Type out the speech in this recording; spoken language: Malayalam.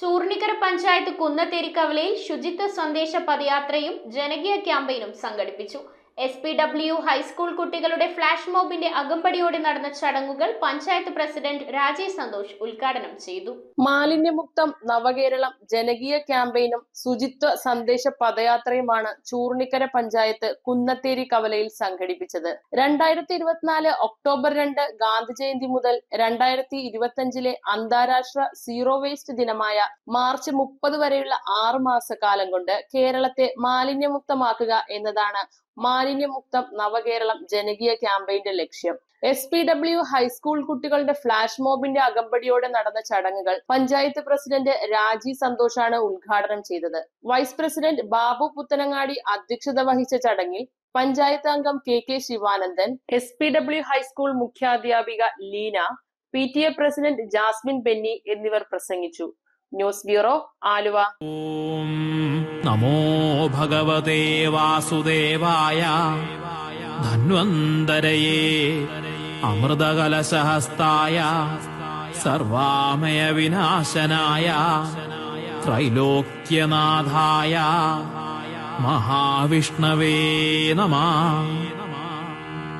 ചൂർണിക്കര പഞ്ചായത്ത് കുന്നത്തേരിക്കവലയിൽ ശുചിത്വ സന്ദേശ പദയാത്രയും ജനകീയ ക്യാമ്പയിനും സംഘടിപ്പിച്ചു. SPW ഹൈസ്കൂൾ കുട്ടികളുടെ ഫ്ലാഷ് മോബിന്റെ അകമ്പടിയോടെ നടന്ന ചടങ്ങുകൾ പഞ്ചായത്ത് പ്രസിഡന്റ് രാജി സന്തോഷ് ഉദ്ഘാടനം ചെയ്തു. മാലിന്യമുക്തം നവകേരളം ജനകീയ ക്യാമ്പയിനും ശുചിത്വ സന്ദേശ പദയാത്രയുമാണ് ചൂർണിക്കര പഞ്ചായത്ത് കുന്നത്തേരി കവലയിൽ സംഘടിപ്പിച്ചത്. 2024 ഒക്ടോബർ 2 ഗാന്ധി ജയന്തി മുതൽ 2025 അന്താരാഷ്ട്ര സീറോ വേസ്റ്റ് ദിനമായ മാർച്ച് 30 വരെയുള്ള 6 മാസക്കാലം കൊണ്ട് കേരളത്തെ മാലിന്യമുക്തമാക്കുക എന്നതാണ് മാലിന്യമുക്തം നവകേരളം ജനകീയ ക്യാമ്പയിന്റെ ലക്ഷ്യം. SPW ഹൈസ്കൂൾ കുട്ടികളുടെ ഫ്ലാഷ് മോബിന്റെ അകമ്പടിയോടെ നടന്ന ചടങ്ങുകൾ പഞ്ചായത്ത് പ്രസിഡന്റ് രാജി സന്തോഷാണ് ഉദ്ഘാടനം ചെയ്തത്. വൈസ് പ്രസിഡന്റ് ബാബു പുത്തനങ്ങാടി അധ്യക്ഷത വഹിച്ച ചടങ്ങിൽ പഞ്ചായത്ത് അംഗം KK ശിവാനന്ദൻ, SPW ഹൈസ്കൂൾ മുഖ്യാധ്യാപിക Leena, PTA president Jasmine Benny എന്നിവർ പ്രസംഗിച്ചു. News bureau, Aluva. നമോ ഭഗവതേ വാസുദേവായ ധന്വന്തരയേ അമൃതകലശഹസ്തായ സർവാമയ വിനാശനായ ത്രൈലോക്യനാഥായ മഹാവിഷ്ണവേ നമഃ.